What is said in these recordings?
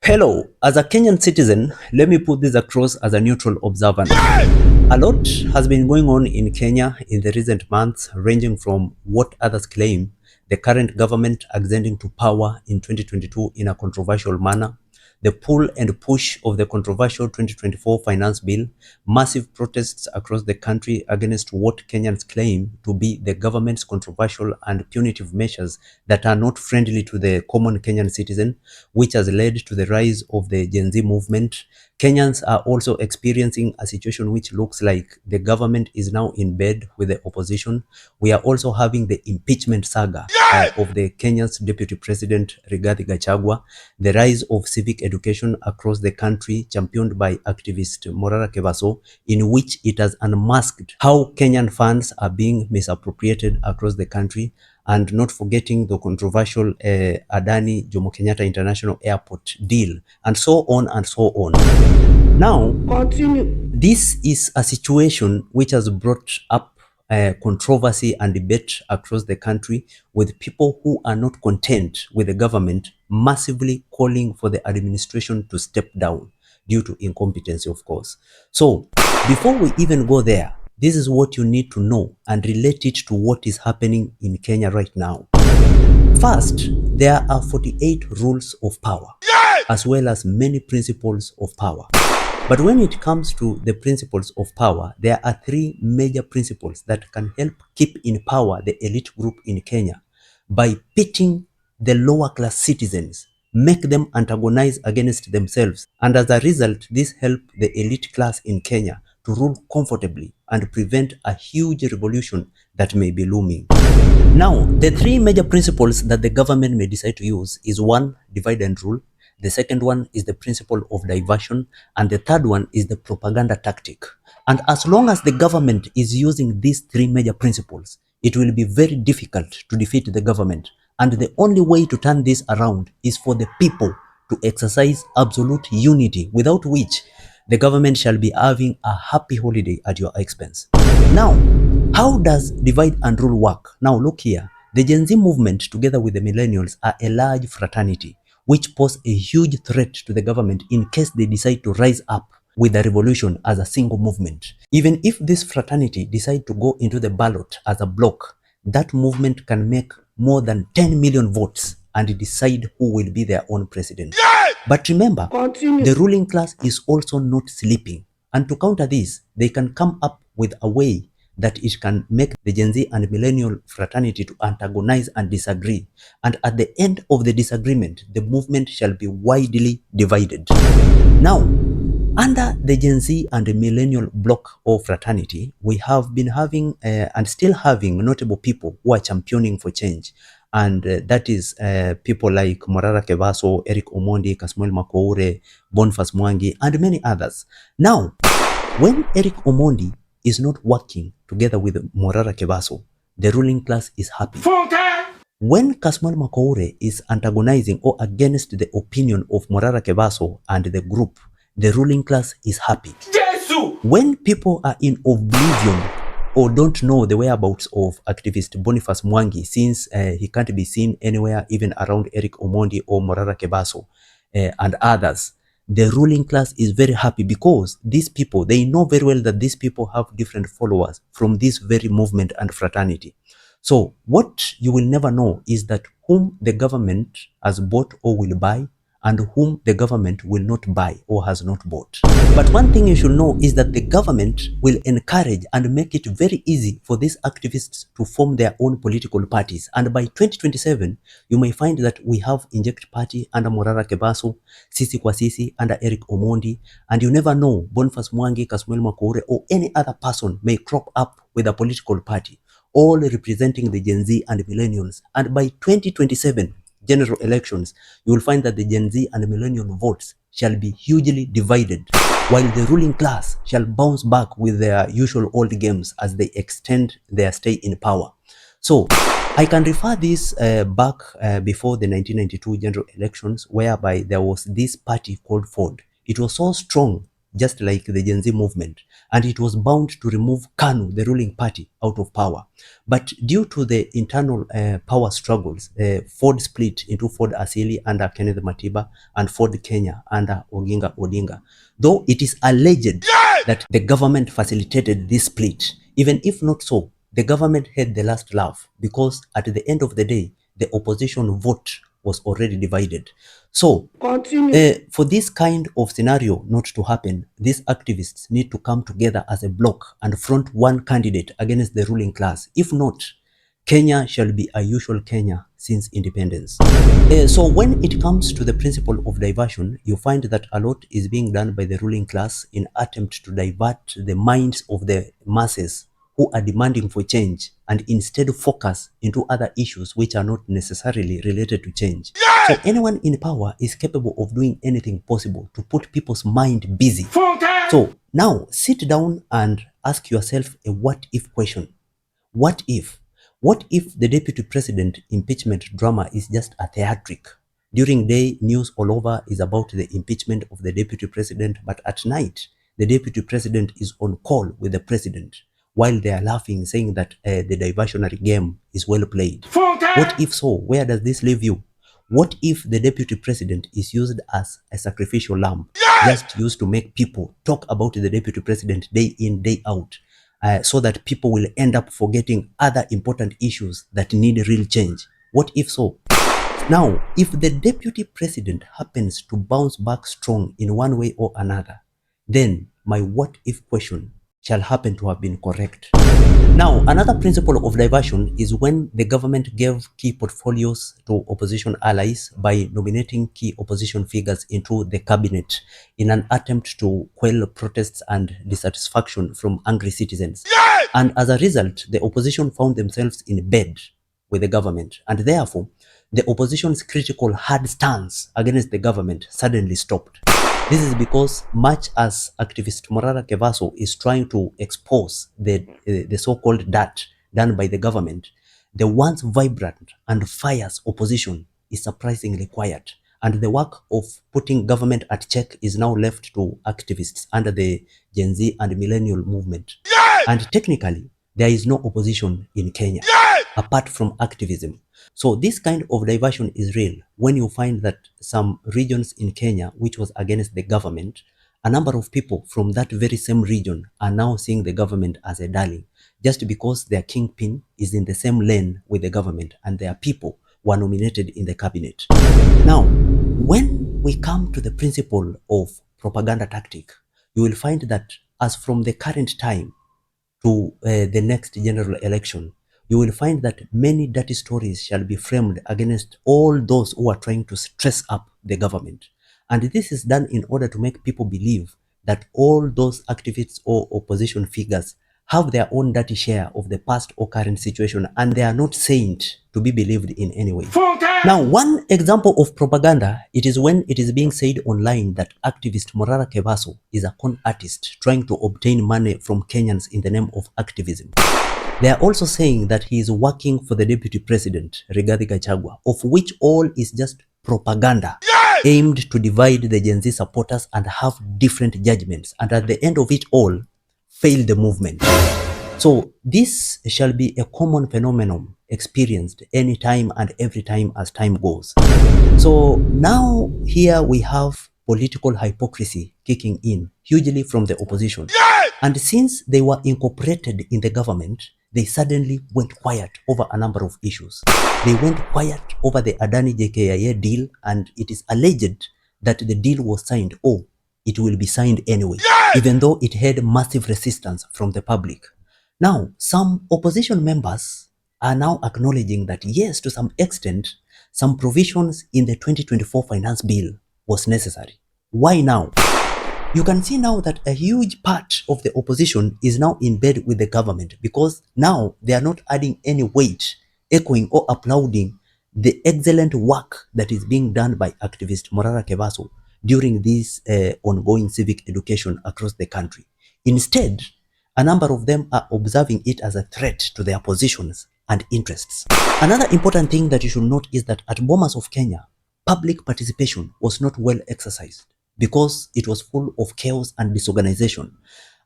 Hello, as a Kenyan citizen, let me put this across as a neutral observer. A lot has been going on in Kenya in the recent months, ranging from what others claim the current government ascending to power in 2022 in a controversial manner, the pull and push of the controversial 2024 finance bill, massive protests across the country against what Kenyans claim to be the government's controversial and punitive measures that are not friendly to the common Kenyan citizen, which has led to the rise of the Gen Z movement. Kenyans are also experiencing a situation which looks like the government is now in bed with the opposition. We are also having the impeachment saga of the Kenya's Deputy President Rigathi Gachagua, the rise of civic education across the country championed by activist Morara Kebaso, in which it has unmasked how Kenyan funds are being misappropriated across the country, and not forgetting the controversial Adani Jomo Kenyatta International Airport deal, and so on and so on. Now, this is a situation which has brought up controversy and debate across the country, with people who are not content with the government massively calling for the administration to step down due to incompetency, of course. So, before we even go there, this is what you need to know and relate it to what is happening in Kenya right now. First, there are 48 rules of power, as well as many principles of power. But when it comes to the principles of power, there are three major principles that can help keep in power the elite group in Kenya by pitting the lower class citizens, make them antagonize against themselves. And as a result, this helps the elite class in Kenya to rule comfortably and prevent a huge revolution that may be looming. Now, the three major principles that the government may decide to use is: one, divide and rule; the second one is the principle of diversion; and the third one is the propaganda tactic. And as long as the government is using these three major principles, it will be very difficult to defeat the government. And the only way to turn this around is for the people to exercise absolute unity, without which the government shall be having a happy holiday at your expense. Now, how does divide and rule work? Now look here. The Gen Z movement, together with the millennials, are a large fraternity which pose a huge threat to the government in case they decide to rise up with a revolution as a single movement. Even if this fraternity decide to go into the ballot as a bloc, that movement can make more than 10 million votes and decide who will be their own president. But remember, the ruling class is also not sleeping. And to counter this, they can come up with a way that it can make the Gen Z and millennial fraternity to antagonize and disagree. And at the end of the disagreement, the movement shall be widely divided. Now, under the Gen Z and the millennial bloc or fraternity, we have been having and still having notable people who are championing for change. And that is people like Morara Kebaso, Eric Omondi, Kasmuel Makoure, Boniface Mwangi, and many others. Now, when Eric Omondi is not working together with Morara Kebaso, the ruling class is happy. When Kasmuel Makoure is antagonizing or against the opinion of Morara Kebaso and the group, the ruling class is happy. When people are in oblivion or don't know the whereabouts of activist Boniface Mwangi, since he can't be seen anywhere even around Eric Omondi or Morara Kebaso and others, the ruling class is very happy, because these people, they know very well that these people have different followers from this very movement and fraternity. So what you will never know is that whom the government has bought or will buy, and whom the government will not buy or has not bought. But one thing you should know is that the government will encourage and make it very easy for these activists to form their own political parties. And by 2027, you may find that we have Inject Party under Morara Kebaso, Sisi kwa Sisi under Eric Omondi, and you never know, Boniface Mwangi, Kasmuel Makoure, or any other person may crop up with a political party, all representing the Gen Z and millennials. And by 2027, general elections, you will find that the Gen Z and millennial votes shall be hugely divided, while the ruling class shall bounce back with their usual old games as they extend their stay in power. So I can refer this back before the 1992 general elections, whereby there was this party called Ford. It was so strong just like the Gen Z movement, and it was bound to remove KANU, the ruling party, out of power. But due to the internal power struggles, Ford split into Ford Asili under Kenneth Matiba and Ford Kenya under Oginga Odinga. Though it is alleged that the government facilitated this split, even if not so, the government had the last laugh, because at the end of the day, the opposition vote was already divided. So, for this kind of scenario not to happen, these activists need to come together as a bloc and front one candidate against the ruling class. If not, Kenya shall be a usual Kenya since independence. So when it comes to the principle of diversion, you find that a lot is being done by the ruling class in attempt to divert the minds of the masses who are demanding for change, and instead focus into other issues which are not necessarily related to change. So anyone in power is capable of doing anything possible to put people's mind busy. So now sit down and ask yourself a what if question. What if? What if the deputy president impeachment drama is just a theatric? During day, news all over is about the impeachment of the deputy president, but at night, the deputy president is on call with the president, while they are laughing, saying that the diversionary game is well played. What if so? Where does this leave you? What if the deputy president is used as a sacrificial lamb, just used to make people talk about the deputy president day in, day out, so that people will end up forgetting other important issues that need real change? What if so? Now, if the deputy president happens to bounce back strong in one way or another, then my what if question shall happen to have been correct. Now, another principle of diversion is when the government gave key portfolios to opposition allies by nominating key opposition figures into the cabinet in an attempt to quell protests and dissatisfaction from angry citizens. And as a result, the opposition found themselves in bed with the government, and therefore, the opposition's critical hard stance against the government suddenly stopped. This is because much as activist Morara Kevaso is trying to expose the so-called dirt done by the government, the once vibrant and fierce opposition is surprisingly quiet, and the work of putting government at check is now left to activists under the Gen Z and millennial movement. And technically, there is no opposition in Kenya apart from activism. So this kind of diversion is real when you find that some regions in Kenya, which was against the government, a number of people from that very same region are now seeing the government as a darling, just because their kingpin is in the same lane with the government and their people were nominated in the cabinet. Now, when we come to the principle of propaganda tactic, you will find that as from the current time to the next general election, you will find that many dirty stories shall be framed against all those who are trying to stress up the government. And this is done in order to make people believe that all those activists or opposition figures have their own dirty share of the past or current situation, and they are not saint to be believed in any way. Now, one example of propaganda, it is when it is being said online that activist Morara Kevaso is a con artist trying to obtain money from Kenyans in the name of activism. They are also saying that he is working for the deputy president, Rigathi Gachagua, of which all is just propaganda aimed to divide the Gen Z supporters and have different judgments, and at the end of it all, fail the movement. So this shall be a common phenomenon experienced anytime and every time as time goes. So now here we have political hypocrisy kicking in hugely from the opposition. And since they were incorporated in the government, they suddenly went quiet over a number of issues. They went quiet over the Adani JKIA deal, and it is alleged that the deal was signed. Oh, it will be signed anyway, even though it had massive resistance from the public. Now, some opposition members are now acknowledging that yes, to some extent, some provisions in the 2024 finance bill was necessary. Why now? You can see now that a huge part of the opposition is now in bed with the government, because now they are not adding any weight, echoing or applauding the excellent work that is being done by activist Morara Kevaso during this ongoing civic education across the country. Instead, a number of them are observing it as a threat to their positions and interests. Another important thing that you should note is that at Bomas of Kenya, public participation was not well exercised. because it was full of chaos and disorganization.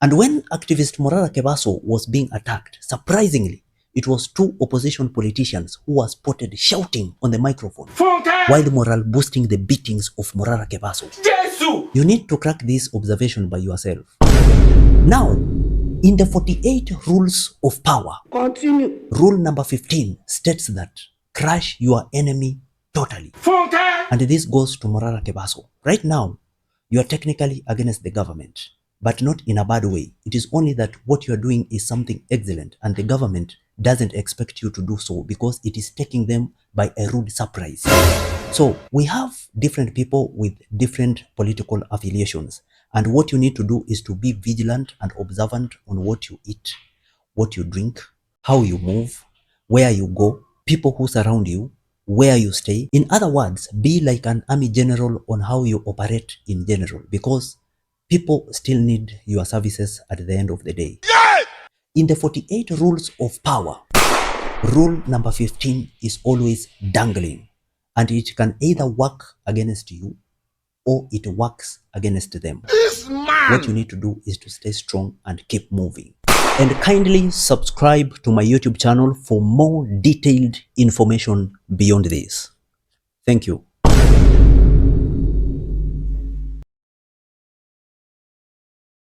And when activist Morara Kebaso was being attacked, surprisingly, it was two opposition politicians who were spotted shouting on the microphone while morale boosting the beatings of Morara Kebaso. You need to crack this observation by yourself. Now, in the 48 rules of power, rule number 15 states that crush your enemy totally. And this goes to Morara Kebaso. Right now, you are technically against the government, but not in a bad way. It is only that what you are doing is something excellent and the government doesn't expect you to do so because it is taking them by a rude surprise. So we have different people with different political affiliations, and what you need to do is to be vigilant and observant on what you eat, what you drink, how you move, where you go, people who surround you, where you stay. In other words, be like an army general on how you operate in general, because people still need your services at the end of the day. In the 48 rules of power, rule number 15 is always dangling, and it can either work against you or it works against them. What you need to do is to stay strong and keep moving. And kindly subscribe to my YouTube channel for more detailed information beyond this. Thank you.